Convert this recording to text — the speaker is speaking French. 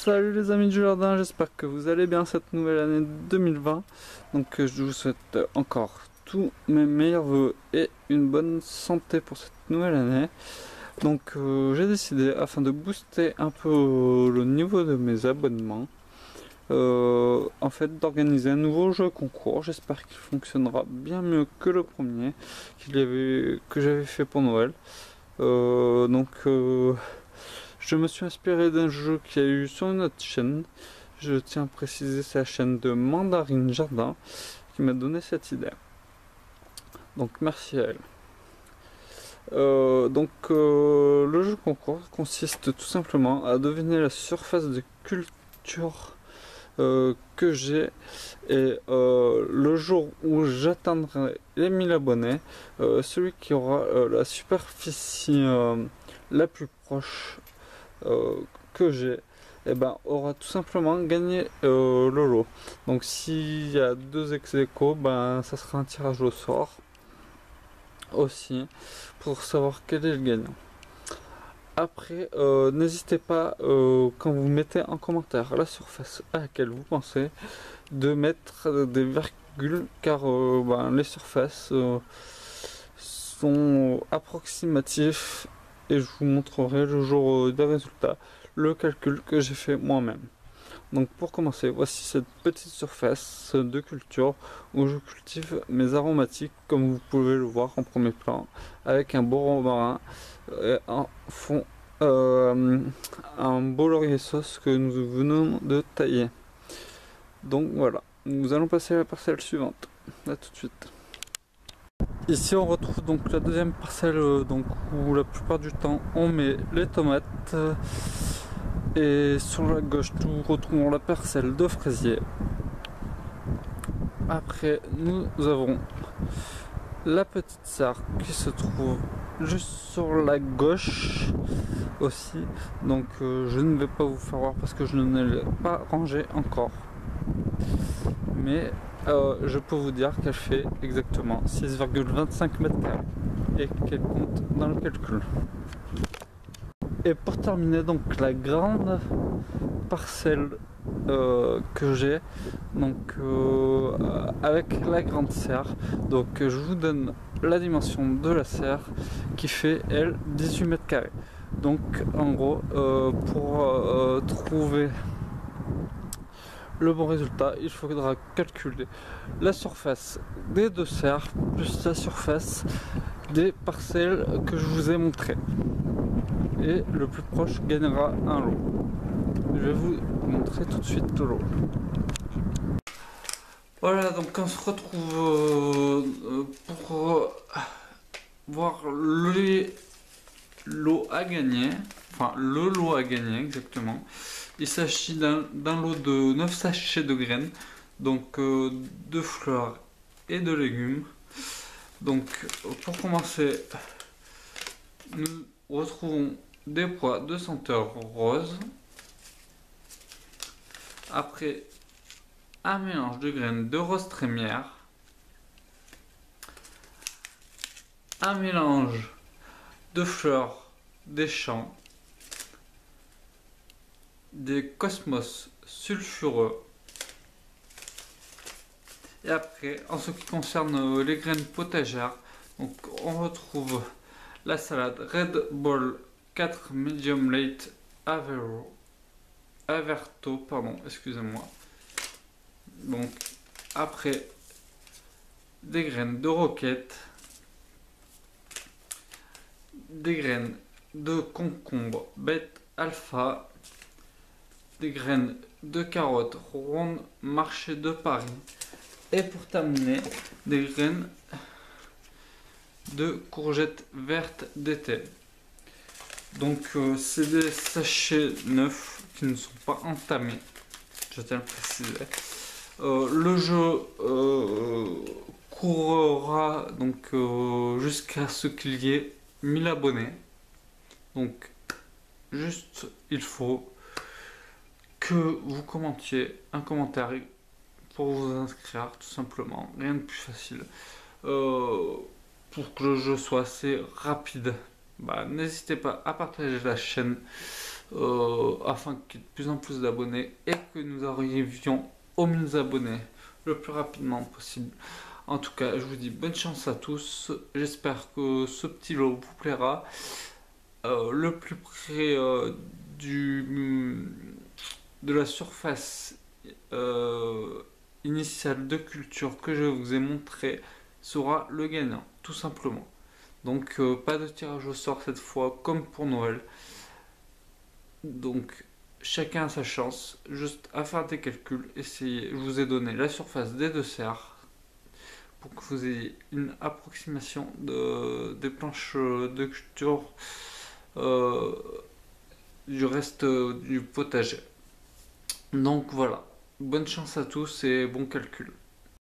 Salut les amis du jardin, j'espère que vous allez bien cette nouvelle année 2020. Donc je vous souhaite encore tous mes meilleurs vœux et une bonne santé pour cette nouvelle année. Donc j'ai décidé, afin de booster un peu le niveau de mes abonnements, en fait d'organiser un nouveau jeu concours. J'espère qu'il fonctionnera bien mieux que le premier que j'avais fait pour Noël. Je me suis inspiré d'un jeu qu'il y a eu sur une autre chaîne. Je tiens à préciser, c'est la chaîne de Mandarine Jardin qui m'a donné cette idée. Donc merci à elle. Le jeu concours consiste tout simplement à deviner la surface de culture que j'ai, et le jour où j'atteindrai les 1000 abonnés, celui qui aura la superficie la plus proche que j'ai, aura tout simplement gagné le lot. Donc s'il y a deux ex-aequo, ça sera un tirage au sort aussi pour savoir quel est le gagnant. Après, n'hésitez pas, quand vous mettez en commentaire la surface à laquelle vous pensez, de mettre des virgules, car les surfaces sont approximatifs, et je vous montrerai le jour des résultats le calcul que j'ai fait moi-même. Donc pour commencer, voici cette petite surface de culture où je cultive mes aromatiques, comme vous pouvez le voir en premier plan, avec un beau romarin et en fond un beau laurier sauce que nous venons de tailler. Donc voilà, nous allons passer à la parcelle suivante. A tout de suite. Ici on retrouve donc la deuxième parcelle, où la plupart du temps on met les tomates, et sur la gauche nous retrouvons la parcelle de fraisier. Après nous avons la petite serre qui se trouve juste sur la gauche aussi, donc je ne vais pas vous faire voir parce que je ne l'ai pas rangée encore, mais je peux vous dire qu'elle fait exactement 6,25 m² et qu'elle compte dans le calcul. Et pour terminer, donc la grande parcelle que j'ai, avec la grande serre, donc je vous donne la dimension de la serre qui fait elle 18 m². Donc en gros, pour trouver le bon résultat, il faudra calculer la surface des deux serres plus la surface des parcelles que je vous ai montrées, et le plus proche gagnera un lot. Je vais vous montrer tout de suite le lot. Voilà, donc on se retrouve pour voir le lot à gagner, enfin le lot à gagner exactement. Il s'agit d'un lot de 9 sachets de graines, donc de fleurs et de légumes. Donc pour commencer, nous retrouvons des pois de senteur rose. Après, un mélange de graines de rose trémière, un mélange de fleurs des champs, des cosmos sulfureux. Et après, en ce qui concerne les graines potagères, donc on retrouve la salade Red Ball 4 Medium Late Averto, pardon, excusez-moi. Donc après, des graines de roquette, des graines de concombre bête alpha, des graines de carottes rondes marché de Paris, et pour terminer, des graines de courgettes vertes d'été. Donc c'est des sachets neufs qui ne sont pas entamés, je tiens à le préciser. Le jeu courra donc jusqu'à ce qu'il y ait 1000 abonnés. Donc juste il faut que vous commentiez un commentaire pour vous inscrire, tout simplement, rien de plus facile. Pour que le jeu soit assez rapide, n'hésitez pas à partager la chaîne afin qu'il y ait de plus en plus d'abonnés et que nous arrivions aux 1000 abonnés le plus rapidement possible. En tout cas, je vous dis bonne chance à tous. J'espère que ce petit lot vous plaira. Le plus près de la surface initiale de culture que je vous ai montré sera le gagnant, tout simplement. Donc pas de tirage au sort cette fois comme pour Noël. Donc chacun a sa chance, juste à faire des calculs, essayez. Je vous ai donné la surface des deux serres pour que vous ayez une approximation des planches de culture du reste du potager. Donc voilà, bonne chance à tous et bon calcul.